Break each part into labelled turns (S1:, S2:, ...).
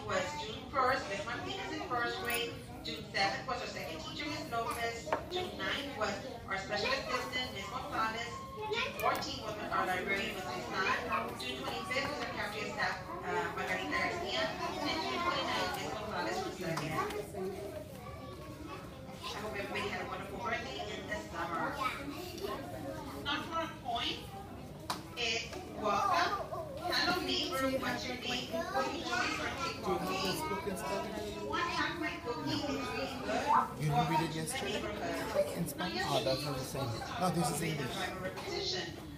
S1: was June 1st, Miss Martinez in first grade. June 7th was our second teacher, Miss Lopez. June 9th was our special assistant, Miss Gonzalez. June 14th was our librarian, Miss Rizal. June 25th was our cafeteria staff, Margarita Garcia. And June 29th, Miss Gonzalez from second. I hope everybody had a wonderful birthday in the summer. Now for a point, it's welcome. Hello neighbor, what's your name? Will you join for a cake walking? One half my cookie is really good.
S2: You didn't read it yesterday? In Spanish? Oh, that's not the same. No, this is English.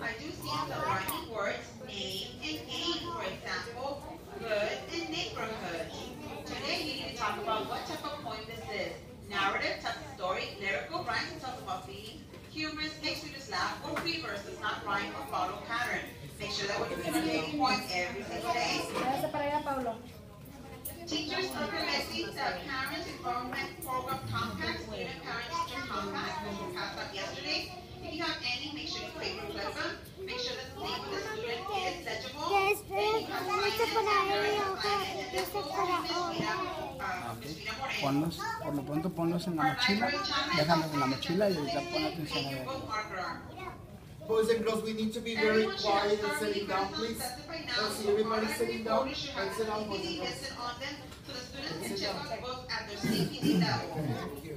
S1: I do see some rhyming words, name and game, for example, good and neighborhood. Today you need to talk about what type of poem this is. Narrative tells a story, lyrical rhymes tells about feelings, humorous makes readers laugh, or free verse does not rhyme or follow pattern. Make sure that when you're going to take points every single day. Teachers are collecting the Parents Involvement Program Compact, Student Parent Teacher Compact, which we passed out yesterday. If you have any, make sure you paper clip them. Make sure that the name of the student is legible.
S3: Yes,
S1: and you have to sign it, and this will
S2: Ponlos, por lo pronto ponlos en la mochila, déjalos en la mochila y ahorita pon atención a ver.
S4: Boys and girls, we need to be very quiet and sitting down, please. Let's see everybody sitting down. Let's sit down, boys and girls.
S1: So the students can check out books at their safety level.
S4: Thank you.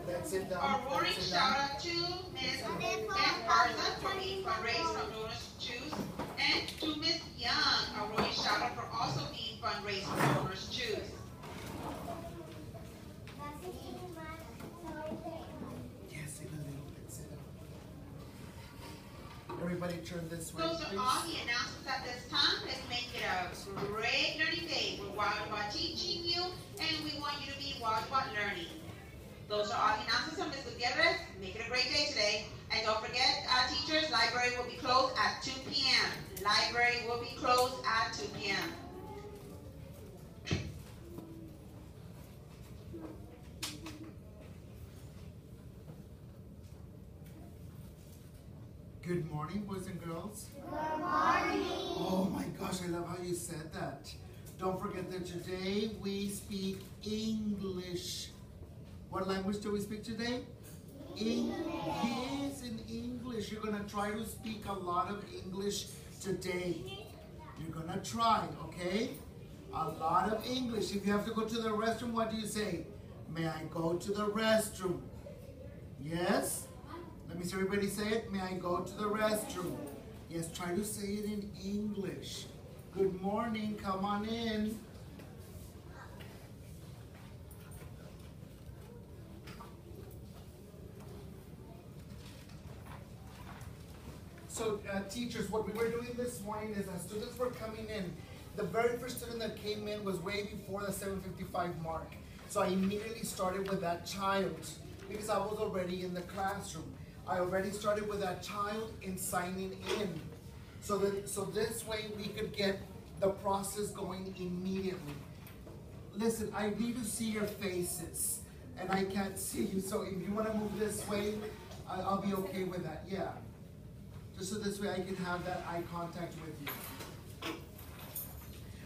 S4: Let's sit down.
S1: Our roaring shout out to Miss Beth Parson for being fundraised from Donors Choose, and to Miss Young, a roaring shout out for also being fundraised from Donors Choose.
S4: Yes, sit a little bit. Sit down. Everybody turn this way,
S1: Those are
S4: please.
S1: all the announcements at this time. Let's make it a great learning day. We're wild about teaching you, and we want you to be wild about learning. Those are all the announcements from Ms. Gutierrez. Make it a great day today. And don't forget, teachers, library will be closed at 2 p.m. Library will be closed at 2 p.m.
S4: Good morning, boys and girls.
S3: Good morning.
S4: Oh my gosh, I love how you said that. Don't forget that today we speak English. What language do we speak today? Yes, in English. You're going to try to speak a lot of English today. You're going to try, okay? A lot of English. If you have to go to the restroom, what do you say? May I go to the restroom? Yes? Let me see everybody say it. May I go to the restroom? Yes, try to say it in English. Good morning. Come on in. So teachers, what we were doing this morning is as students were coming in, the very first student that came in was way before the 7:55 mark. So I immediately started with that child because I was already in the classroom. I already started with that child in signing in. So this way we could get the process going immediately. Listen, I need to see your faces and I can't see you. So if you want to move this way, I'll be okay with that, yeah. Just so this way I can have that eye contact with you.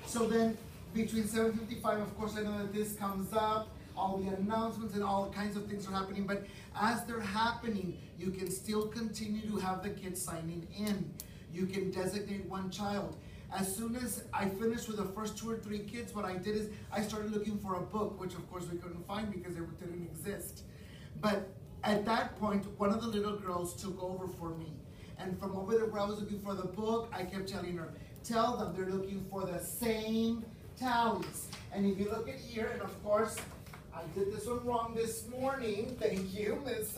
S4: So then between 7:55, of course I know that this comes up, all the announcements and all kinds of things are happening, but as they're happening, you can still continue to have the kids signing in. You can designate one child. As soon as I finished with the first 2 or 3 kids, what I did is I started looking for a book, which of course we couldn't find because it didn't exist. But at that point, one of the little girls took over for me. And from over there where I was looking for the book, I kept telling her, tell them they're looking for the same tallies. And if you look at here, and of course, I did this one wrong this morning. Thank you, Ms.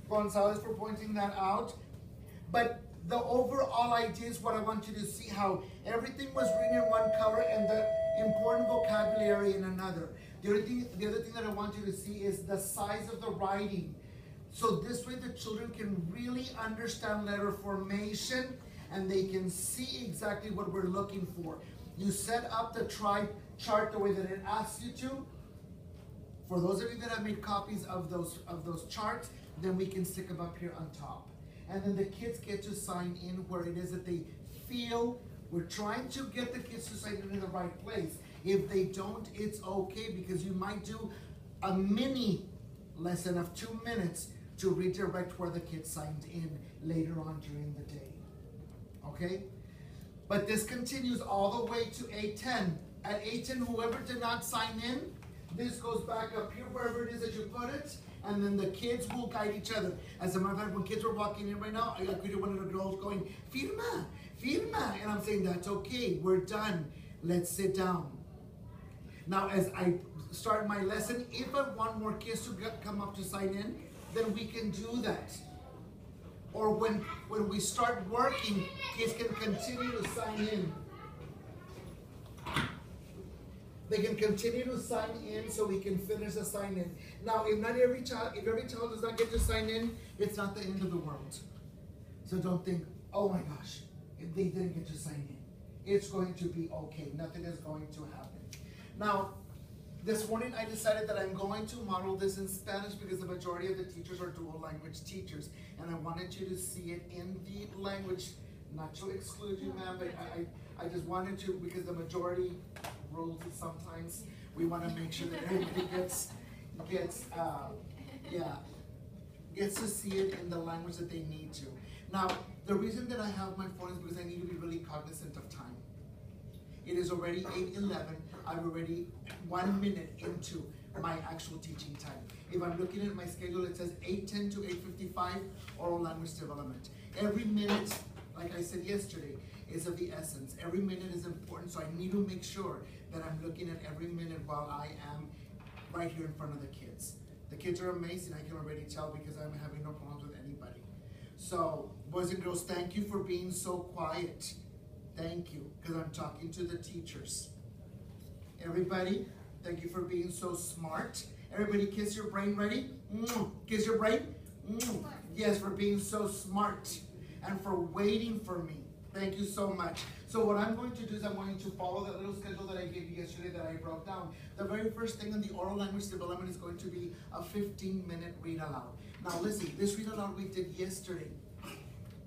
S4: Gonzalez, for pointing that out. But the overall idea is what I want you to see, how everything was written in one color and the important vocabulary in another. The other thing that I want you to see is the size of the writing. So this way the children can really understand letter formation and they can see exactly what we're looking for. You set up the chart the way that it asks you to. For those of you that have made copies of those charts, then we can stick them up here on top. And then the kids get to sign in where it is that they feel. We're trying to get the kids to sign in the right place. If they don't, it's okay, because you might do a mini lesson of 2 minutes to redirect where the kids signed in later on during the day. Okay? But this continues all the way to 8:10. At 8:10, whoever did not sign in, this goes back up here, wherever it is that you put it, and then the kids will guide each other. As a matter of fact, when kids were walking in right now, I could hear one of the girls going, "Firma, firma," and I'm saying, that's okay, we're done, let's sit down. Now, as I start my lesson, if I want more kids to come up to sign in, then we can do that. Or when we start working, kids can continue to sign in. They can continue to sign in so we can finish the sign in. Now, if every child does not get to sign in, it's not the end of the world. So don't think, oh my gosh, if they didn't get to sign in. It's going to be okay. Nothing is going to happen. Now, this morning I decided that I'm going to model this in Spanish because the majority of the teachers are dual language teachers. And I wanted you to see it in the language, not to exclude you, ma'am, but I just wanted to, because the majority rules it sometimes. We want to make sure that everybody gets to see it in the language that they need to. Now, the reason that I have my phone is because I need to be really cognizant of time. It is already 8:11. I'm already 1 minute into my actual teaching time. If I'm looking at my schedule, it says 8:10 to 8:55, oral language development. Every minute, like I said yesterday, is of the essence. Every minute is important, so I need to make sure that I'm looking at every minute while I am right here in front of the kids. The kids are amazing, I can already tell, because I'm having no problems with anybody. So, boys and girls, thank you for being so quiet. Thank you, because I'm talking to the teachers. Everybody, thank you for being so smart. Everybody kiss your brain, ready? Kiss your brain? Yes, for being so smart and for waiting for me. Thank you so much. So what I'm going to do is I'm going to follow that little schedule that I gave you yesterday that I broke down. The very first thing in the oral language development is going to be a 15-minute read aloud. Now listen, this read aloud we did yesterday.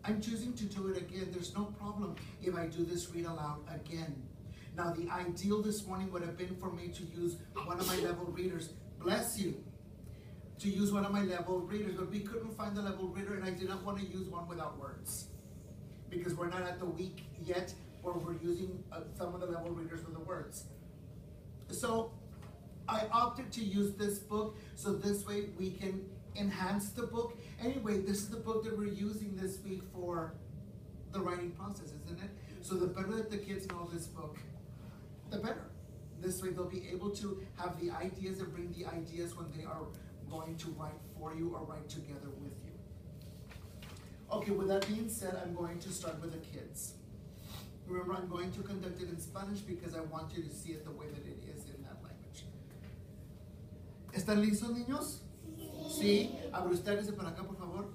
S4: I'm choosing to do it again. There's no problem if I do this read aloud again. Now the ideal this morning would have been for me to use one of my level readers. Bless you. To use one of my level readers, but we couldn't find the level reader, and I did not want to use one without words, because we're not at the week yet where we're using some of the level readers with the words. So I opted to use this book, so this way we can enhance the book. Anyway, this is the book that we're using this week for the writing process, isn't it? So the better that the kids know this book, the better. This way they'll be able to have the ideas and bring the ideas when they are going to write for you or write together with you. Okay, with that being said, I'm going to start with the kids. Remember, I'm going to conduct it in Spanish because I want you to see it the way that it is in that language. ¿Están listos, niños? Sí. A ver, usted hágase para acá, por favor.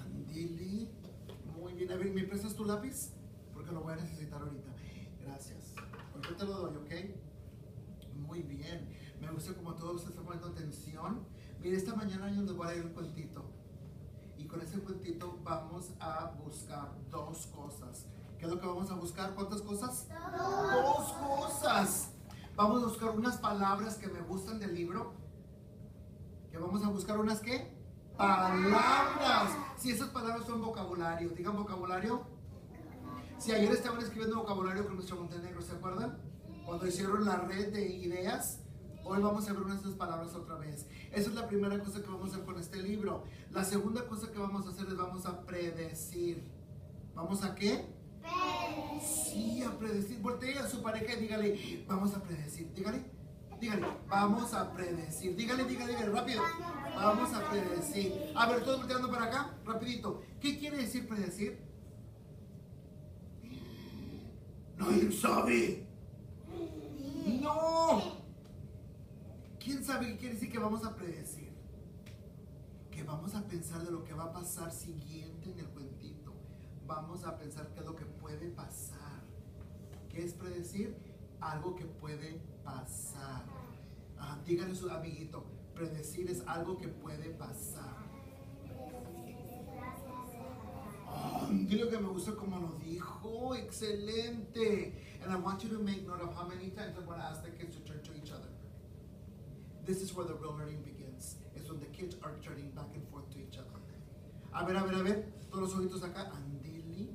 S4: Andile. Muy bien. A ver, ¿me prestas tu lápiz? Porque lo voy a necesitar ahorita. Gracias. Ahorita te lo doy, ¿ok? Muy bien. Me gusta como todos ustedes están poniendo atención. Mire, esta mañana yo les voy a leer un cuentito. Y con ese cuentito vamos a buscar dos cosas. ¿Qué es lo que vamos a buscar? ¿Cuántas cosas? Dos cosas. Vamos a buscar unas palabras que me gustan del libro. ¿Que vamos a buscar unas qué? Palabras. Si esas palabras son vocabulario, digan vocabulario. Si ayer estaban escribiendo vocabulario con nuestro Montenegro, ¿se acuerdan? Cuando hicieron la red de ideas. Hoy vamos a ver unas de esas palabras otra vez. Esa es la primera cosa que vamos a hacer con este libro. La segunda cosa que vamos a hacer es vamos a predecir. ¿Vamos a qué? Predecir. Sí, a predecir. Voltea a su pareja y dígale, vamos a predecir. Dígale, vamos a predecir. Dígale, rápido. Vamos a predecir. A ver, todos volteando para acá, rapidito. ¿Qué quiere decir predecir? Nadie sabe. No. ¿Quién sabe qué quiere decir que vamos a predecir? Que vamos a pensar de lo que va a pasar siguiente en el cuentito. Vamos a pensar qué es lo que puede pasar. ¿Qué es predecir? Algo que puede pasar. Díganle a su amiguito, predecir es algo que puede pasar. Dile que me gusta como lo dijo. Excelente. And I want you to make note of how many times I'm going to ask the kids to turn to each other. This is where the real learning begins. Es when the kids are turning back and forth to each other. A ver, a ver, a ver. Todos los ojitos acá. Andili.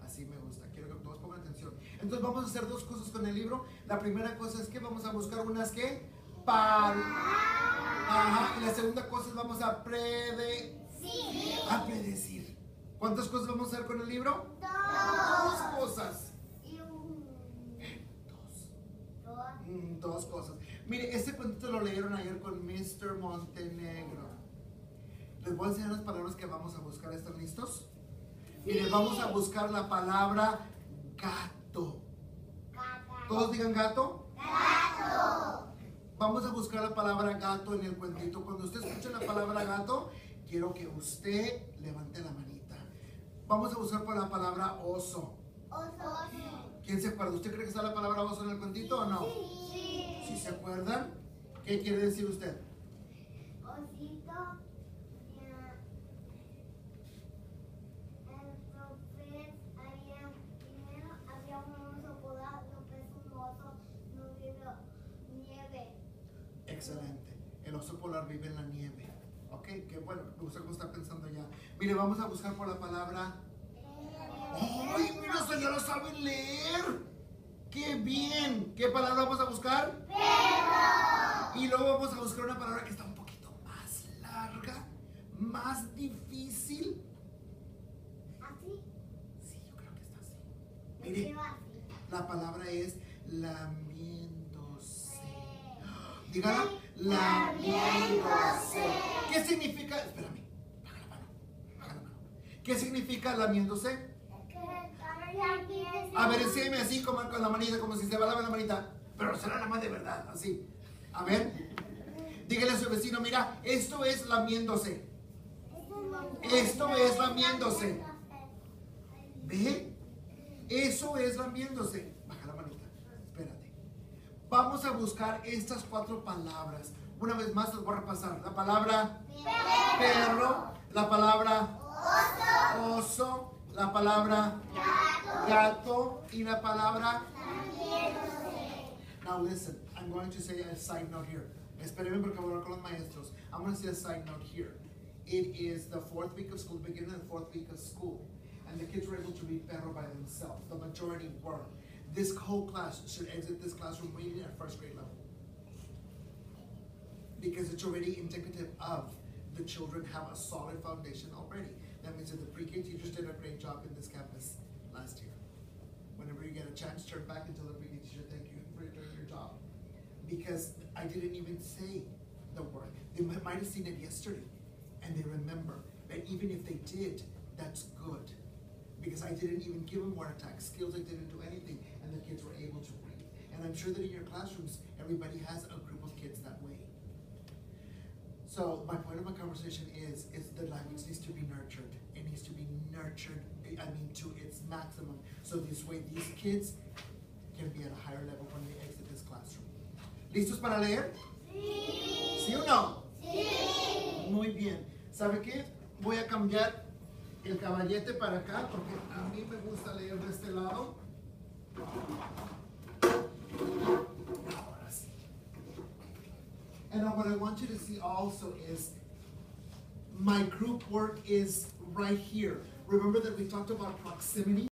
S4: Así me gusta. Quiero que todos pongan atención. Entonces vamos a hacer dos cosas con el libro. La primera cosa es que vamos a buscar unas que Ajá. Y la segunda cosa es vamos a predecir. ¿Cuántas cosas vamos a hacer con el libro? Dos cosas. Dos cosas. Mire, este cuentito lo leyeron ayer con Mr. Montenegro. Les voy a enseñar las palabras que vamos a buscar. ¿Están listos? Mire, vamos a buscar la palabra gato. ¿Todos digan gato? Gato. Vamos a buscar la palabra gato en el cuentito. Cuando usted escuche la palabra gato, quiero que usted levante la manita. Vamos a buscar por la palabra oso. Oso. ¿Quién se acuerda? ¿Usted cree que está la palabra oso en el cuentito o no? Sí. ¿Sí se acuerdan? ¿Qué quiere decir usted?
S3: Osito. Primero había un oso polar, después un oso no vive nieve.
S4: Excelente. El oso polar vive en la nieve. Ok, qué bueno. Me gusta cómo está pensando ya. Mire, vamos a buscar por la palabra. ¡Ay, mira, ya lo saben leer! ¡Qué bien! ¿Qué palabra vamos a buscar? ¡Perro! Y luego vamos a buscar una palabra que está un poquito más larga, más difícil.
S3: ¿Así?
S4: Sí, yo creo que está así. Mire, la palabra es lamiéndose. Dígala. Lamiéndose. ¿Qué significa? Espérame. Baja la mano. Baja la mano. ¿Qué significa lamiéndose? A ver, enséñame así como con la manita, como si se va a lavar la manita. Pero será la mano de verdad, así. A ver. Dígale a su vecino, mira, esto es lamiéndose. Esto es lamiéndose. ¿Ve? Eso es lamiéndose. Baja la manita. Espérate. Vamos a buscar estas 4 palabras. Una vez más las voy a repasar. La palabra perro. La palabra oso. La palabra gato. Y la palabra Now listen, I'm going to say a side note here. Espérenme porque voy a hablar con los maestros. I'm going to say a side note here. It is the 4th week of school, beginning of the 4th week of school. And the kids were able to read perro by themselves. The majority were. This whole class should exit this classroom reading at 1st grade level. Because it's already indicative of the children have a solid foundation already. That means that the pre-K teachers did a great job in this campus last year. Whenever you get a chance, turn back and tell the pre-K teacher, thank you for doing your job. Because I didn't even say the word. They might have seen it yesterday. And they remember that even if they did, that's good. Because I didn't even give them word attack skills, I didn't do anything, and the kids were able to read. And I'm sure that in your classrooms, everybody has a group of kids that way. So my point of my conversation is the language needs to be nurtured. It needs to be nurtured, to its maximum. So this way, these kids can be at a higher level when they exit this classroom. ¿Listos para leer? Sí. ¿Sí o no? Sí. Muy bien. ¿Sabe qué? Voy a cambiar el caballete para acá porque a mí me gusta leer de este lado. Ahora sí. And what I want you to see also is my group work is right here. Remember that we talked about proximity?